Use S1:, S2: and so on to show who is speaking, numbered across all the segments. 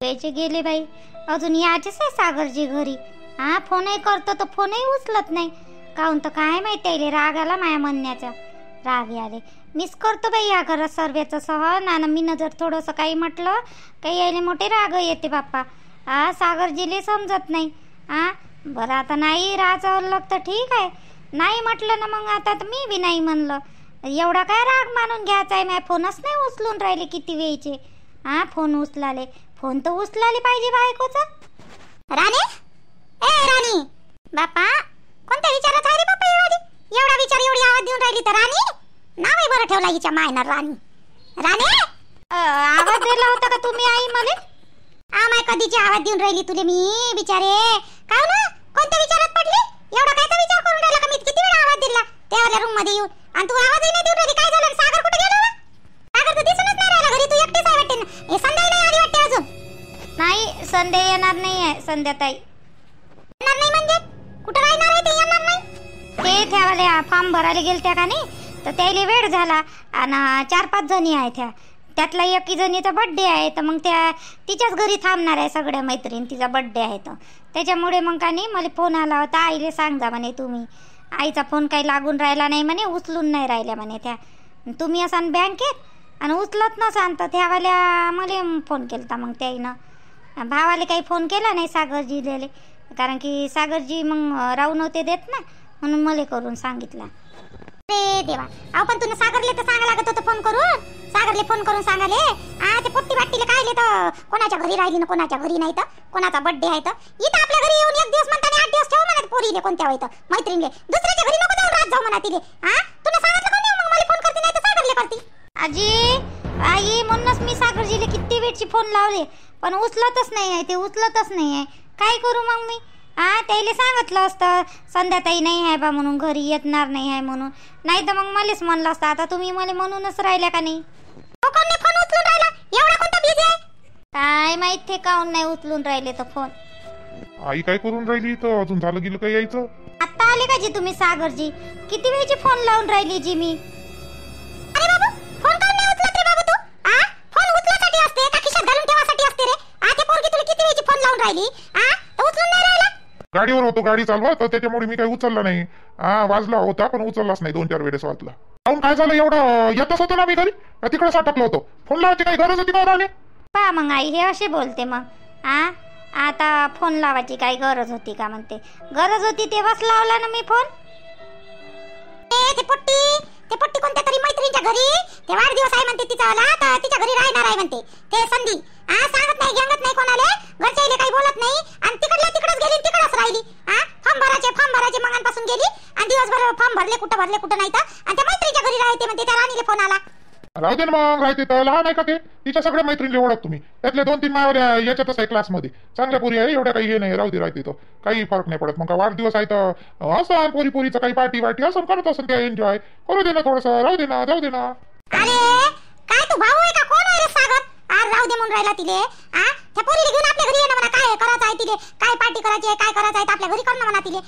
S1: झोपेचे गेले बाई. अजून यायचेच आहे सागरजी घरी. हा फोनही करतो तर फोनही उचलत नाही. काहून तर काय माहिती आहे, राग आला माया म्हणण्याचा. राग आले मिस करतो बाई या घरात सर्वेचं सहन. आणि मी जर थोडंसं काही म्हटलं काही यायले मोठे राग येते बाप्पा. हा सागरजीले समजत नाही. हा बरं आता नाही राहायचं तर ठीक आहे, नाही म्हटलं ना मग आता तर मी बी नाही म्हणलं. एवढा काय राग मानून घ्यायचा आहे. मी फोनच नाही उचलून राहिले किती वेळचे. हा फोन उचलाले, फोन तर उचलाले पाहिजे बायकोचा. राणी ए राणी बापा कोणत्या विचारात आहे रे बापा एवढी? एवढा विचार एवढी आवाज देऊन राहिली तर राणी नाव बरं ठेवला हिच्या मायनं राणी. राणी आवाज दिला होता का तुम्ही आई मला? माय कधीची आवाज देऊन राहिली तुले मी बिचारे. काय ना कोणत्या विचारात पडली? एवढा कायचा विचार करून राहिला का? मी किती वेळा आवाज दिला त्यावल्या रूम मध्ये येऊन आणि तू आवाजही नाही देऊन राहिली. काय झालं? सागर कुठे गेला? सागर तर दिसूनच नाही राहिला घरी. तू एकटीच आहे वाटते ना. हे संध्या नाही आली वाटते अजून. नाही संध्या येणार नाही आहे. संध्याताई येणार नाही म्हणजे कुठे राहणार आहे? ते येणार नाही. ते त्यावाले फॉर्म भरायला गेलत्या का नाही तर त्याला वेळ झाला आणि 4-5 जणी आहे त्यातला एकी जणीचा बर्थडे आहे तर मग त्या तिच्याच घरी थांबणार आहे सगळ्या मैत्रीण. तिचा बर्थडे आहे तर त्याच्यामुळे मग का नाही मला फोन आला होता. आईले सांग जा म्हणे तुम्ही. आईचा फोन काही लागून राहिला नाही म्हणे, उचलून नाही राहिल्या म्हणे त्या. तुम्ही असाल बँकेत आणि उचलत नसाल तर त्यावाल्या मला फोन केला. मग त्याईनं भावाले काही फोन केला नाही सागरजी दिले, कारण की सागरजी मग राहू नव्हते देत ना, म्हणून मला करून सांगितलं. रे देवा अहो पण तुला सागरले तर सांगा लागत होतं फोन करून. सागरले फोन करून सांगाले ते पोट्टी वाटीले कायले तर कोणाच्या घरी राहिली ना कोणाच्या घरी नाही तर कोणाचा बर्थडे आहे तर इथं आपल्या घरी येऊन 1 दिवस म्हणता 8 दिवस ठेव म्हणत पोरीले कोणत्या होय तर मैत्रिणीले. दुसऱ्याच्या घरी नको जाऊन राहत जाऊ म्हणा तिले. तुला सांगितलं कोणी मग मला फोन करते नाही तर सागरले करते. आजी आई म्हणूनच मी सागरजीले किती वेळची फोन लावले पण उचलतच नाही आहे. ते उचलतच नाही आहे. काय करू मग मी? त्याला सांगितलं असतं संध्याताई नाही आहे बा म्हणून, घरी येणार नाही आहे म्हणून. नाही तर मग मलाच म्हणलं असतं. आता तुम्ही मला म्हणूनच राहिल्या का नाही? फोन उचलून राहिला एवढा कोणता बिझी आहे काय माहित. ते काऊन नाही उचलून राहिले तर फोन.
S2: आई काय करून राहिली तर अजून झालं गेलं काय यायचं?
S1: आता आले का जी तुम्ही सागरजी? किती वेळची फोन लावून राहिली जी मी. अरे बाबू फोन काऊन नाही उचलत रे बाबू तू? फोन उचलासाठी असते का खिशात घालून ठेवासाठी असते रे? ते पोरगी तुला किती वेळची फोन लावून राहिली तर उचलून नाही राहिला.
S2: गाडीवर होतो, गाडी चालवा तर त्याच्यामुळे मी काही उचलला नाही. वाजला होता पण उचललाच नाही. 2-4 वेळेस वाजला. काऊन काय झालं एवढं? येतच होतं ना मी घरी, तिकडे साठकलो होतो. फोन लावायची काही गरज होती का राणी?
S1: पहा मग आई हे असे बोलते मग. आता फोन लावायची काही गरज होती का म्हणते. गरज होती तेव्हाच लावला ना मी फोन. ते पोट्टी कोणत्या तरी मैत्रिणीच्या घरी ते वाढदिवस आहे म्हणते तिचा आला तर तिच्या घरी राहणार आहे म्हणते. ते संधी सांगत नाही घेंगत नाही कोणाले, घरच्याले काही बोलत नाही आणि तिकडल्या तिकडच गेली तिकडच राहिली. फॉर्म भरायचे मगांपासून गेली आणि दिवसभर फॉर्म भरले कुठं नाही तर आणि त्या मैत्रिणीच्या घरी राहते म्हणते. त्या राणीले फोन आला.
S2: राहू दे ना मग. राहते तर लहान आहे का ते? तिच्या सगळ्या मैत्रिणीला ओळख तुम्ही. त्यातल्या 2-3 मायावल्या याच्यातच आहे क्लासमध्ये. चांगल्या पोरी आहे, एवढ्या काही हे नाही. राहू दे राहते तर काही फरक नाही पडत. मग का वाढदिवस आहे तर असं पोरीचं काही पार्टी असं करत असं त्या एन्जॉय करू दे ना थोडंसं. राहू दे ना जाऊ दे ना.
S1: अरे काय तू भाऊ आहे का कोण आहे रे सागर? राहू दे म्हणून राहिला तिले. त्या पोरीला घेऊन आपल्या घरी येणं म्हणा. काय करायचं आहे तिले? काय पार्टी करायची आहे? काय करायचं आहे आपल्या घरी करणं म्हणा तिले.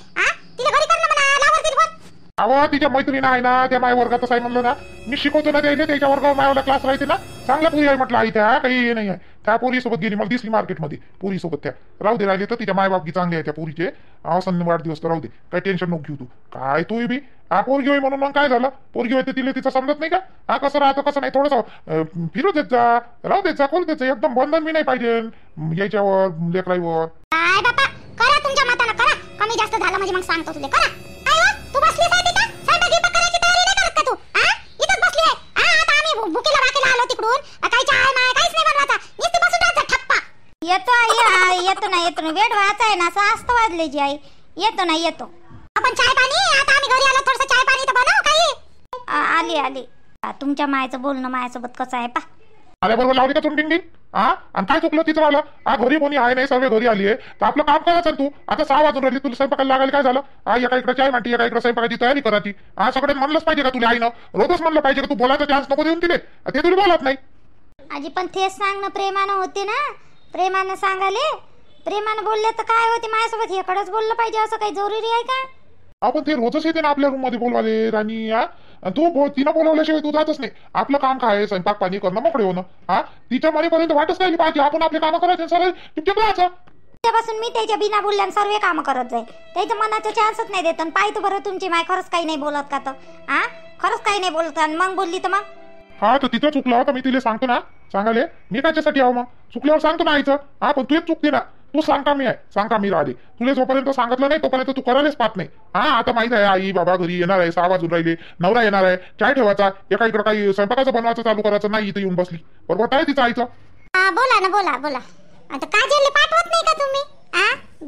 S1: तिला घरी करणं म्हणा. लावर तिला फोन.
S2: अहो तिच्या मैत्रीण आहे ना, त्या माय वर्गातच आहे म्हणलं ना. मी शिकवतो ना त्याला, त्याच्या वर्गावर मायावाला क्लास राहते ना. चांगल्या पोरी आहे म्हटलं आई. त्या काही हे नाही आहे. त्या पोरीसोबत गेली मला दिसली मार्केटमध्ये पोरीसोबत. त्या राहू दे राहिले तर तिच्या मायबापकी चांगले आहे त्या पोरीचे. असं वाढदिवस तर राहू दे. काही टेन्शन नको घेऊ तू. काय तू बी पोरगी होई म्हणून मग काय झालं? पोरगी होते तिला तिचं समजत नाही का? कसं राहतं कसं नाही. थोडंसं फिरू देत जा, राहू देत जा, खोल देत जा. एकदम बंधन बी नाही पाहिजे याच्यावर लेकराईवर.
S1: काय बापा करा तुमच्या मतानं करा. कमी जास्त झालं म्हणजे मग सांगतो तुला. करा तू बसलीस आहे तिथं स्वयंपाक करायची तयारी नाही करत का तू? इथंच बसली आहे. आता आम्ही भुकेला वाकेला आलो तिकडून. काही चाय माय काहीच नाही बनवायचा. नुसती बसून राहायचा ठप्पा. येतो ना वेळ व्हायचा आहे ना. 6 वाजले जी आई. येतो आपण चाय पाणी. आता आम्ही घरी आलो थोडंसं चाय पाणी तर बनव काही. आली तुमच्या मायचं बोलणं माझ्यासोबत कसं आहे पा.
S2: आल्याबरोबर लावली का चुंटिंग? आणि काय चुकलं तिचं आलं? घरी कोणी आहे नाही, सर्व घरी आली आहे तर आपलं काम करायचं तू. आता 6 वाजून राहिली, तुला स्वयंपाकाला लागायला काय झालं? एका इकडे चाय मांडती, एका इकडे स्वयंपाकाची तयारी करायची. सगळ्यात म्हणलंच पाहिजे का तुला आईनं? रोजच म्हणलं पाहिजे का तू बोलायचा चान्स नको देऊन तिले? ते तुला बोलत नाही.
S1: आजी पण तेच सांगणं प्रेमानं होते ना. प्रेमानं सांगाले, प्रेमानं बोलले तर काय होते माझ्यासोबत. हेकडंच बोललं पाहिजे असं काही जरुरी आहे का?
S2: आपण ते रोजच येते ना आपल्या रूम मध्ये बोलवाले राणी. तिनं बोलवल्याशिवाय तू जातच नाही. आपलं काम काय आहे? स्वयंपाक पाणी करणं, मोकळे होणं. तिच्या मनेपर्यंत वाटच राहिली पाहिजे. आपण आपले कामं करायचे, सरळ टिपटिप राहायचं.
S1: त्यापासून मी त्याच्या बिना बोलल्यान सर्व काम करत जाईल. त्याच्या मनाचा चान्सच नाही देत. पाहतो बरं तुमची माय खरंच काही नाही बोलत का? तर खरंच काही नाही बोलत आणि मग बोलली तर मग
S2: तर तिथं चुकलं तर मी तिला सांगतो ना. सांगाले मी त्याच्यासाठी आहो. मग चुकल्यावर सांगतो ना आईचं. पण तू चुकते ना. तू सांग का मी आहे, सांग का मी राहिले. तुला जोपर्यंत सांगितलं नाही तोपर्यंत तू करायलाच पाहत नाही. आता माहित आहे आई बाबा घरी येणार आहे, 6 वाजून राहिले, नवरा येणार आहे, चाय ठेवायचा, एका इकडं काही स्वयंपाकाचं बनवायचं चालू करायचं नाही. इथं येऊन बसली बरोबर काय तिचं आईचं.
S1: बोला ना, बोला बोला. आता काजलला पाठवत नाही का तुम्ही?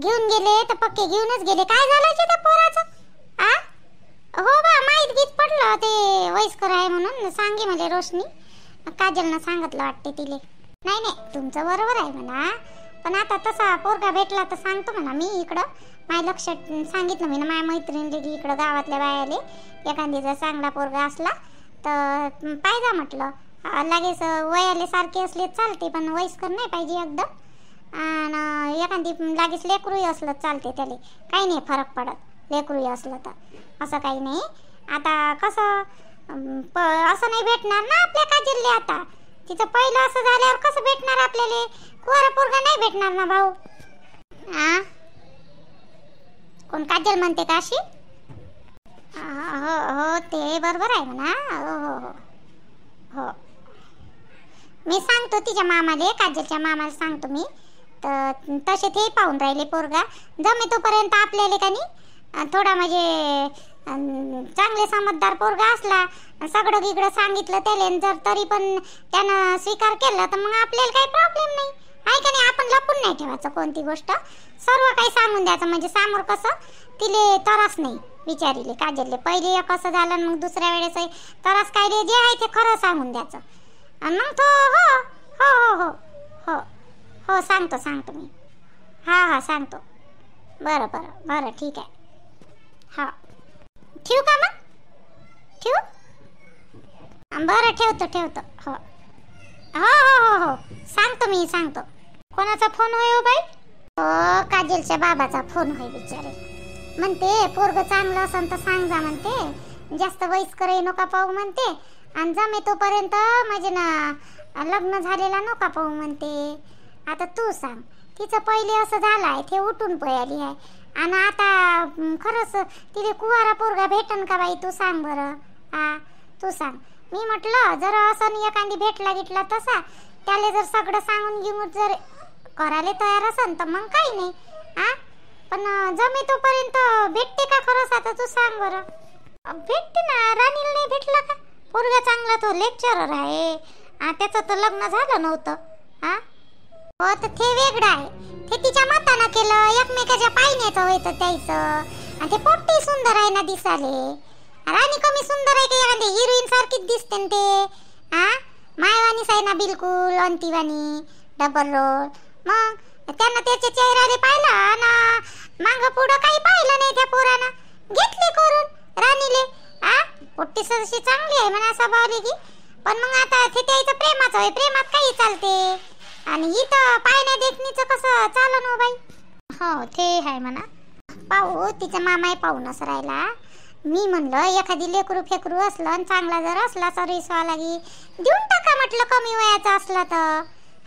S1: घेऊन गेले तर पक्के घेऊनच गेले. काय झालं त्या पोराचं? हो बा, माहीत गीत पडलं ते वयस्कर आहे म्हणून. सांगे मला रोशनी, काजलनं सांगितलं वाटते तिले. नाही नाही, तुमचं बरोबर आहे म्हणा. पण आता तसा पोरगा भेटला तर सांगतो म्हणा मी. इकडं माझ्या लक्षात सांगितलं मी ना माझ्या मैत्रिणीला की इकडं गावातल्या बायाले एखाद्याचा चांगला पोरगा असला तर पाहिजा म्हटलं. लगेच वयाले सारखे असले चालते पण वयस्कर नाही पाहिजे एकदम. आणि एखादी लागेच लेकरूही असलं चालते, त्याला काही नाही फरक पडत लेकरूही असलं तर. असं काही नाही. आता कसं असं नाही भेटणार ना आपल्या काजलले. आता तिचं पहिलं असं झाल्यावर कसं भेटणार आपल्याला? कुवारा पोरगा नाही भेटणार ना भाऊ. कोण काजल म्हणते का अशी? हो हो, ते बरोबर आहे म्हणा. हो हो हो हो, मी सांगतो तिच्या मामाले, काजलच्या मामाला सांगतो मी. तर तसे ते पाहून राहिले पोरगा. जमे तोपर्यंत आपल्याला का नाही थोडा म्हणजे चांगले समजदार पोरगा असला, सगळं गिगडं सांगितलं त्याला, जर तरी पण त्यानं स्वीकार केला तर मग आपल्याला काही प्रॉब्लेम नाही आहे का नाही. आपण लपून नाही ठेवायचं कोणती गोष्ट, सर्व काही सांगून द्यायचं. म्हणजे समोर कसं तिले त्रास नाही विचारिले काजलले. पहिले एक असं झालं मग दुसऱ्या वेळेस त्रास काय रे, जे आहे ते खरं सांगून द्यायचं. आणि मग तो हो हो हो हो हो हो सांगतो मी. सांगतो. बरं बरं बरं, ठीक आहे. ठेवू का मग? ठेवू? बरं, ठेवतो. हो हो हो हो, सांगतो. कोणाचा फोन होय हो बाई? काजलच्या बाबाचा फोन होय. बिचारे म्हणते पोरग चांगलं असन तर सांग जा म्हणते. जास्त वयस्कर नका पाहू म्हणते. आणि जमे तोपर्यंत म्हणजे ना लग्न झालेला नका पाहू म्हणते. आता तू सांग, तिचं पहिले असं झालंय ते उठून पळाली आहे. आणि आता खरंच तिथे कुवारा पोरगा भेटन का बाई? तू सांग बरं. तू सांग. मी म्हटलं जर असं एखादी भेटला तसा त्याला जर सगळं सांगून घेऊन जर करायला तयार असन तर मग काही नाही. पण जमे तोपर्यंत भेटते का खरंच? आता तू सांग बरं. भेटते ना. राणीला नाही भेटला का? पोरगा चांगला, तो लेक्चरर आहे. त्याचं तर लग्न झालं नव्हतं. हो, तर ते वेगळं आहे. ते तिच्या मतानं केलं, एकमेकाच्या पायण्याचं होतं त्याचं. आणि ते पोट्टी सुंदर आहे ना दिसाले. राणी कमी सुंदर आहे का? एखादी हिरोईन सारखीच दिसते ना ते. मायवानीच आहे ना बिलकुल, अंतीवानी, डबल रोल. मग त्यांना त्याच्या चेहऱ्याने पाहिला ना, मागं पुढं काही पाहिलं नाही. त्या पोरानं घेतले करून राणीले. पोट्टी सरशी चांगली आहे म्हणा स्वभावली की. पण मग आता ते त्याचं प्रेमाचं आहे, प्रेमात काही चालते. आणि इथं पायण्या देखणीचं कसं चालन हो बाई? हो, ते आहे म्हणा. पाहू, तिचा मामाही पाहूनच राहिला. मी म्हणलं एखादी लेकरू फेकरू असलं आणि चांगला जर असला सर्विसवाला की देऊन टाका म्हटलं, कमी वयाचा असला तर.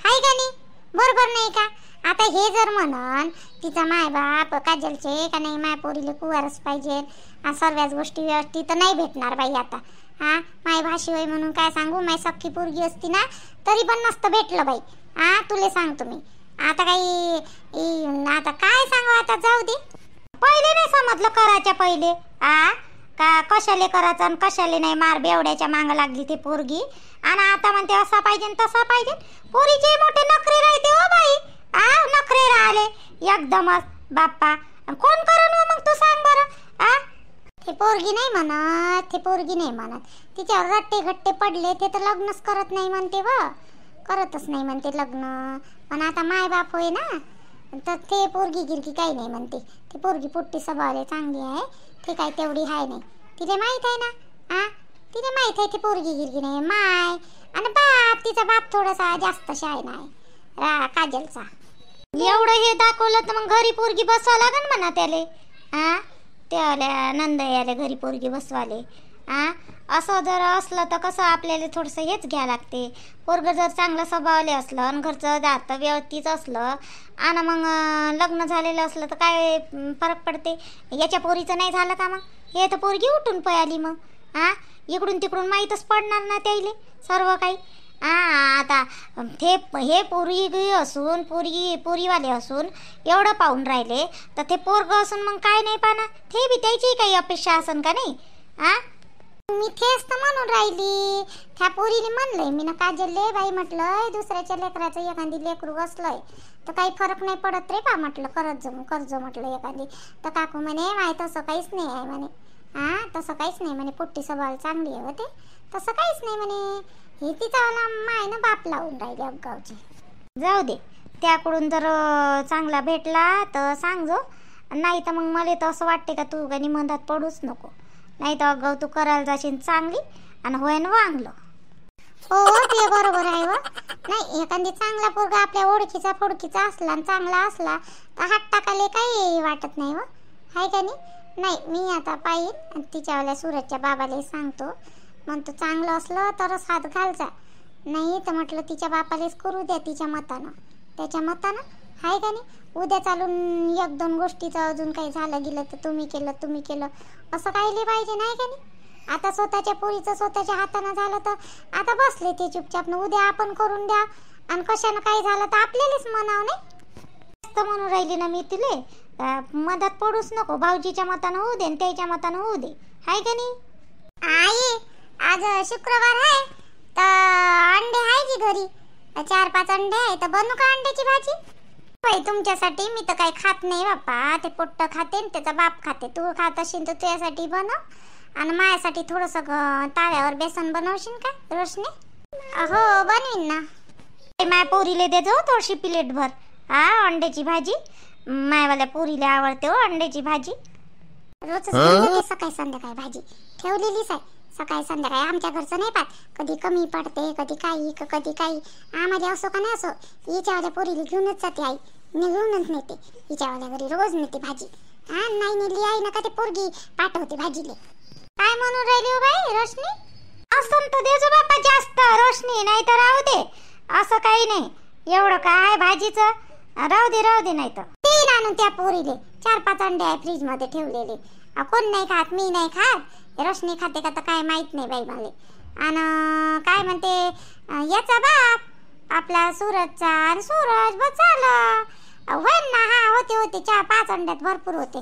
S1: हाय का नाही? बरोबर नाही का? आता हे जर म्हणन तिचा माय बाप काजलचे का नाही माय पोरीले कुवारच पाहिजे, सर्वच गोष्टी व्यवस्थित तर नाही भेटणार बाई आता. माय भाषी होय म्हणून काय सांगू, माय सख्खी पोरगी असती ना तरी पण नसतं भेटलं बाई. तुले सांगतो मी. आता काही आता काय सांगू, आता जाऊ दे. पहिले नाही समजलं करायच्या पहिले. का कशाले करायचं आणि कशाले नाही. मार बेवड्याच्या मागं लागली ती पोरगी. आणि आता म्हणते असा पाहिजे तसा पाहिजे. पोरीचे मोठे नखरे राहते हो बाई. नखरे राहिले एकदमच बाप्पा. कोण करून मग तू सांग बरं. ते पोरगी नाही म्हणत. तिच्यावर रट्टे घट्टे पडले ते तर लग्नच करत नाही म्हणते व. करतच नाही म्हणते लग्न. पण आता माय बाप होय ना, तर ते पोरगी गिरगी काही नाही म्हणते. ती पोरगी पोट्टी स्वभावाला चांगली आहे. ते काय तेवढी हाय नाही. तिला माहित आहे ना. तिला माहित आहे ती पोरगी गिरगी नाही. माय आणि बाप, तिचा बाप थोडासा जास्त शाय नाही काजलचा. एवढं हे दाखवलं तर मग घरी पोरगी बसावं लागन म्हणा त्याले. ते आल्या नंद आले घरी पोरगी बसवाले. असं जर असलं तर कसं आपल्याला थोडंसं हेच घ्या लागते. पोरगं जर चांगलं स्वभावाले असलं आणि घरचं जात व्यवस्थित असलं आणि मग लग्न झालेलं असलं तर काय फरक पडते. याच्या पोरीचं नाही झालं का मग हे तर पोरगी उठून पळाली मग इकडून तिकडून माहीतच पडणार ना त्याईले सर्व काही. आता हे पोरगी असून पोरीवाले असून एवढं पाहून राहिले तर ते पोरगं असून मग काय नाही पाहणार. ते बी त्याची काही अपेक्षा असन का नाही. मी तेच तर म्हणून राहिली. त्या पोरीने म्हणलंय मी ना काजलले बाई म्हटलं दुसऱ्याच्या लेकराचं एखादी लेकरू असलंय तर काही फरक नाही पडत रे बा म्हटलं. कर्ज म्हटलं एखादी तर काकू म्हणे माहीत तसं काहीच नाही आहे म्हणे. तसं काहीच नाही म्हणे. पोट्टी स्वभाव चांगली आहे होते तसं काहीच नाही म्हणे. हे तिचा माय ना बाप लावून राहिले अगावचे. जाऊ दे त्याकडून जर चांगला भेटला तर सांगजो. नाही तर मग मला तर असं वाटते का तू काही मधात पडूच नको. नाही तर अगाऊ तू करायला जाशील चांगली आणि होय ना वांगलं. हो ते बरोबर आहे व. नाही एखादी चांगला पोरगा आपल्या ओळखीचा फोडकीचा असला आणि चांगला असला तर हात टाकायला काही वाटत नाही व आहे का नाही. नाही मी आता पाहिन तिच्यावाल्या सूरजच्या बाबाला सांगतो म्हणतो चांगलं असलं तरच हात घालचा. नाही तर म्हटलं तिच्या बापालेच करू द्या तिच्या मतानं त्याच्या मतानं आहे का नाही. उद्या चालून एक दोन गोष्टीचं अजून काही झालं गेलं तर तुम्ही केलं असं काहीले पाहिजे नाही का नाही. आता स्वतःच्या पोरीचं स्वतःच्या हातानं झालं तर आता बसले ते चुपचाप न उद्या आपण करून द्या आणि कशानं काही झालं तर आपल्यालाच म्हणावं नाही. तर म्हणून राहिली ना मी तिले मधात पडूच नको. भाऊजीच्या मतानं होऊ दे आणि त्याच्या मतानं होऊ दे आहे का नाही. आई आज शुक्रवार आहे तर अंडे आहे की घरी 4-5 अंडे आहे तर बनवू का अंड्याची भाजी. बाई तुमच्यासाठी मी तर काही खात नाही बाप्पा. ते पोट्ट खाते आणि त्याचा बाप खाते. तू खात असेल तर तुझ्यासाठी बनव आणि माझ्यासाठी थोडंसं ताव्यावर बेसन बनवशील का रोशनी. हो बनवीन ना. माय पोरीले दे जो थोडीशी प्लेट भर अंड्याची भाजी. मायवाल्या पोरीला आवडते हो अंड्याची भाजी. रोज सकाळी संध्याकाळी भाजी ठेवलेलीच आहे. सकाळी संध्याकाळी आमच्या घरचं नाही पाहत. कधी कमी पडते कधी काही आम्हाला असो का नाही असो हिच्यावाल्या पोरीला घेऊनच जाते आई. घेऊनच नेते हिच्यावाल्या घरी रोज नेते भाजी. नाही नेली आई नका ते पोरगी पाठवते भाजीले. काय म्हणून राहिली हो बाई रोशनी. असं तर देजो बाप्पा जास्त रोशनी नाही तर राहू दे. असं काही नाही एवढं काय भाजीचं राहू दे नाही तर ते आणून त्या पोरीले 4-5 अंडे आहे फ्रीज मध्ये ठेवलेले. कोण नाही खात मी नाही खात. रोशनी खाते का तर काय माहित नाही बाई मला. आणि काय म्हणते याचा बाप आपला सूरजचा आणि सूरज बस झालं होईल ना. होते 4-5 अंड्यात भरपूर होते.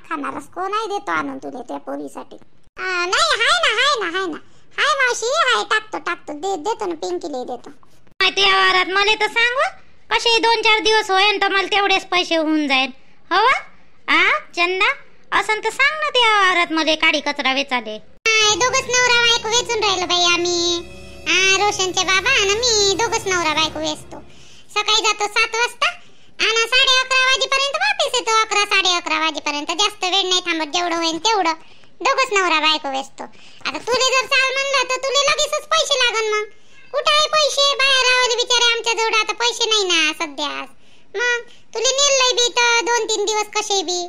S1: खाणारच कोण नाही देतो आणून तुले त्या पोरीसाठी. नाही हाय ना हाय मावशी हाय टाकतो देतो ना पिंकीला देतो. माहिती या वारात मला तर सांग कसे 2-4 दिवस होईल तर मला तेवढेच पैसे होऊन जाईल हवा. चंदा असं तर सांग ना त्या वारात मला काडी कचरा वेचाले. दोघच नवरा बायको वेचून राहिलो बाई आम्ही. रोशनचे बाबा आणि मी दोघच नवरा बायको वेचतो. सकाळी जातो 7 वाजता आणि 11:30 वाजेपर्यंत वापस येतो. 11-11:30 वाजेपर्यंत. जास्त वेळ नाही थांबत. जेवढं होईल तेवढं दोघच नवरा बायको वेचतो. आता तुले जर चाल म्हणलं तर तुले लगेचच पैसे लागन. मग कुठे आहे पैसे बाहेर रावले बिचारे आमच्या जवळ आता पैसे नाही ना सध्या. मग तुले नेलंय बी तर 2-3 दिवस कसे बी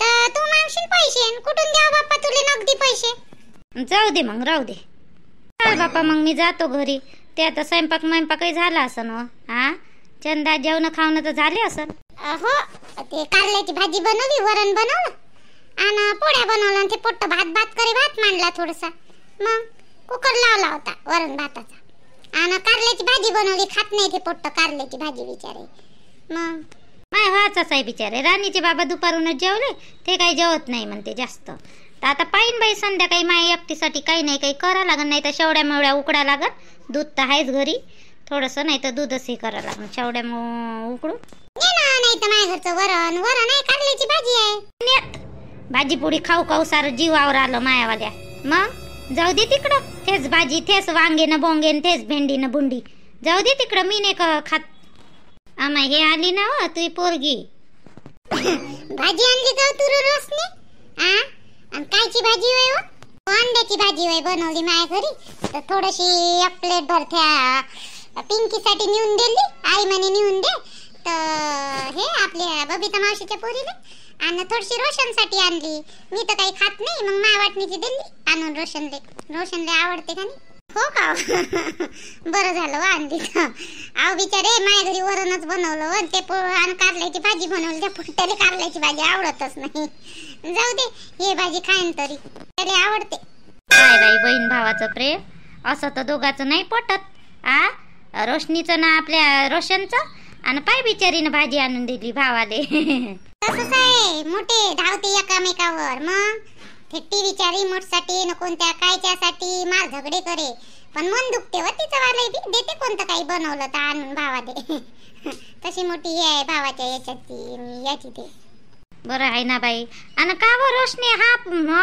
S1: तर तू मागशील पैसे. कुठून द्याव बाप्पा तुले नगदी पैसे. जाऊ दे मग राहू दे. चल बाप्पा मग मी जातो घरी. ते आता स्वयंपाकही झाला असन व. चंदा जेवण खावणं तर झाले असन. हो ते कारल्याची भाजी बनवली वरण बनवलं आणि पोळ्या बनवल्या आणि ते पोट्ट भात मांडला थोडासा. मग कुकर लावला होता वरण भाताचा आणि कारल्याची भाजी बनवली. खात नाही ते पोट्ट कारल्याची भाजी बिचारे. मग माय वाचाच आहे बिचारे. राणीचे बाबा दुपारूनच जेवले ते काही जेवत नाही म्हणते जास्त. तर आता पाहिन बाई संध्याकाळी माय एकटीसाठी काही नाही काही करा लागन. नाही तर शेवड्या मेवड्या उकडा लागन. दूध तर आहेच घरी थोडंसं. नाही तर दूधच हे करा लागन. शेवड्या उकडू नाही तर माझ्या घरचं वरण आहे कारल्याची भाजी आहे. भाजी पोळी खाऊ सारं जीवावर आलं मायावाल्या. मग जाऊ दे तिकडं. तेच भाजी तेच वांगेनं बोंगेन तेच भेंडीनं बुंडी. जाऊ दे तिकडं मी नाही खात. आम्हा हे आली ना व तुझी पोरगी. भाजी आणली का तू रोशनी. आणि कायची भाजी होय व. अंड्याची भाजी होय बनवली माझ्या घरी. तर थोडीशी 1 प्लेट भर त्या पिंकीसाठी नेऊन दिली. आई म्हणे नेऊन दे तर दे आपल्या बबिता मावशीच्या पोरीला, आणि थोडीशी रोशनसाठी आणली. मी तर काही खात नाही, मग माझ्या वाटणीची दिली आणून रोशनले आवडते का नाही. हो का बरं झालं वा आणली. अहो बिचारे माझ्या घरी वरणच बनवलं ते आणि कारल्याची भाजी बनवली. त्या पुट्ट्याला कारल्याची भाजी आवडतच नाही. जाऊ दे, हे भाजी खाईन तरी त्याला आवडते. काय बाई बहीण भावाचं प्रेम असं तर दोघांचं नाही पटत. रोशनीचं ना आपल्या रोशनचं, आणि पाय बिचारीनं भाजी आणून दिली भावाले. तसंच आहे, मोठे धावते एकामेकावर. मग ते टीव्हीच्या रिमोट साठी न कोणत्या कायच्यासाठी मार झगडे करे, पण मन दुखते व तिचं वाले बी देते कोणतं काही बनवलं तर आणून भावाले. तशी मोठी हे आहे भावाच्या याची ते. बरं आहे ना बाई. आणि का व रोशनी हा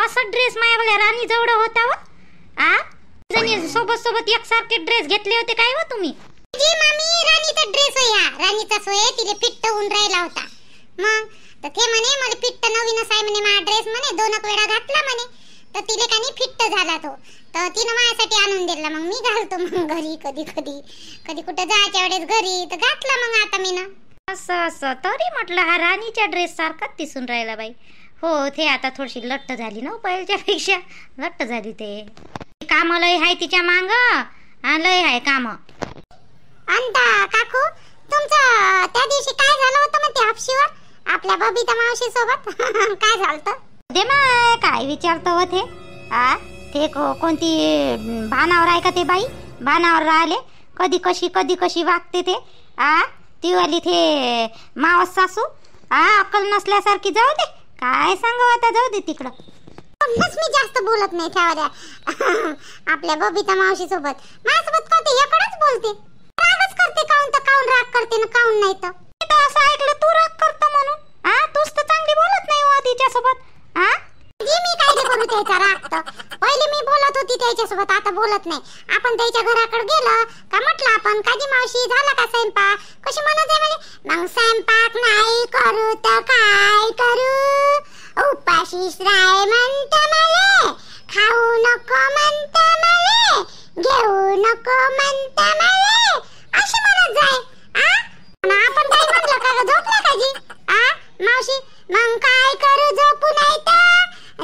S1: असा ड्रेस मायावाल्या राणी जवळ होता व? सोबत एकसारखे ड्रेस घेतले होते काय व तुम्ही? जी मामी, राणीचा ड्रेस होया, राणीचा सोय तिले फिट्ट होऊन राहिला होता. मग तर ते म्हणे मला फिट्ट नवीनच आहे म्हणे, माझा ड्रेस म्हणे 2 वेळा घातला म्हणे, तर तिले कानी फिट्ट झाला तो, तर तिने माझ्यासाठी आणून दिला. मग मी घालतो मग घरी कधी कुठे जायच्या वेळेस घरी तर घातला मग आता मी ना. असं तरी म्हटलं हा राणीच्या ड्रेस सारखाच दिसून राहिला बाई. हो, ते आता थोडीशी लट्ट झाली ना पहिल्याच्या पेक्षा, लट्ट झाली. ते काम लय आहे तिच्या मांग, लय आहे काम. अंता काकू, तुमचं त्या दिवशी काय झालं होतं मग ते हापशीवर आपल्या बबिता मावशी सोबत? काय झालं दे मग, काय विचारतो व ते? ते कोणती भानावर आहे का ते बाई? भानावर राहिले कधी कशी वागते ते. ती वाली ते मावस सासू अक्कल नसल्यासारखी. जाऊ दे, काय सांगावं आता, जाऊ दे तिकडं. मी जास्त बोलत नाही त्यावर आपल्या बबिता मावशी सोबत. माझ्यासोबत कधी याकडेच बोलते, रागच करते. काऊन राग करते ना काऊन नाही तर असं ऐकलं तू राग करतो म्हणून. तूच तर चांगली बोलत नाही हो तिच्या सोबत. मी काय करू त्याचा राग? तर पहिले मी बोलत होती त्याच्यासोबत, आता बोलत नाही. आपण त्याच्या घराकडे गेलं का म्हटलं आपण काजी मावशी झाला का स्वयंपाक, कशी म्हणत आहे म्हणजे मग स्वयंपाक नाही करू तर काय करू, उपाशीच राय म्हणत मले, खाऊ नको म्हणत मले, घेऊ नको म्हणत मले, अशी म्हणत जाय. आपण काय म्हटलं का झोपला काजी मावशी? मग काय करू, झोपू नाही तर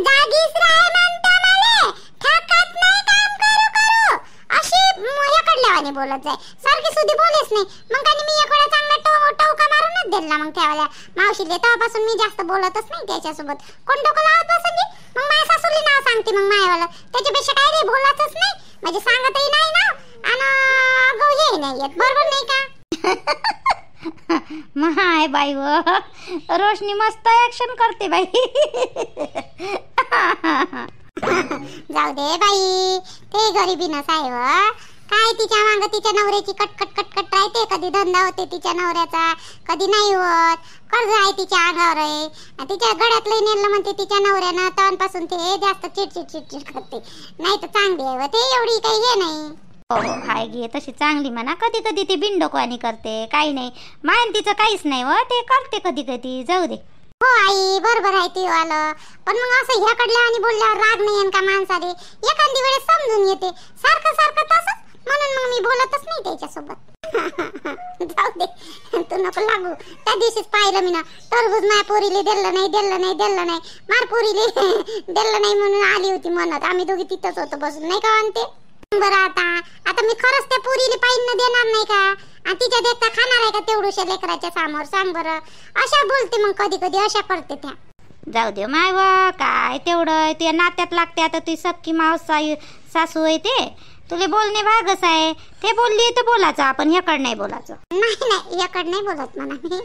S1: जागीच राय म्हणत मले, थकत नाही काम करू अशी एकडल्यावाने बोलत जाय. सारखी सुधी बोलेच नाही. मग काय मी एक वेळा चांगला टवका मारूनच दिला मग त्यावेळेला मावशीले. तेव्हापासून मी जास्त बोलतच नाही त्याच्यासोबत. कोण डोकं लावत बसली मग माझ्या सासूली नाव सांगते मग मायावाला. त्याच्यापेक्षा काय रे बोलायचंच नाही, म्हणजे सांगतही नाही ना आणि अगं हे नाही येत. बरोबर नाही का? माय बाई व रोशनी मस्त ऍक्शन करते बाई. जाऊ दे बाई, ते गरिबी नसाय व काय. तिच्या मांग तिच्या नवऱ्याची कटकट राहते. कधी धंदा होते तिच्या नवऱ्याचा, कधी नाही होत. कर्ज आहे तिच्या अंगावर आहे, तिच्या गळ्यात लई नेलं म्हणते तिच्या नवऱ्यानं. तवांपासून ते जास्त चिडचिड करते. नाही तर चांगली आहे व ते, एवढी काही हे नाही. हो हाय गे तशी चांगली म्हणा. कधी ती बिनडोकवानी करते, काही नाही. मान तिचं काहीच नाही व, ते करते कधी. जाऊ दे. हो आई, बरोबर आहे ते वालं. पण मग असं ह्याकडल्या आणि बोलल्यावर राग नाही येन का माणसाले? एखादी वेळेस समजून येते. सारखं तसंच म्हणून मग मी बोलतच नाही त्याच्यासोबत. जाऊ दे, तू नको लागू. त्या दिवशीच पाहिलं मी ना, टरबूज माझ्या पोरीले दिलं नाही. मार पोरीले दिलं नाही म्हणून आली होती म्हणत. आम्ही दोघी तिथंच होतो बसून, नाही का म्हणते. बरं आता मी खरंच त्या पोरीले पाहिजे देणार नाही का? आणि तिच्या देखता खाणार आहे का तेवढूशा लेकराच्या समोर? सांग बरं. अशा बोलते मग कधी अशा करते त्या. जाऊ दे माय व, काय तेवढं ते नात्यात लागते. आता ती सक्की मावस सासू आहे, ते तुले बोलणे भागच आहे. ते बोलली तर बोलायचं आपण, याकड नाही बोलायचं. नाही याकड नाही बोलत म्हणा मी.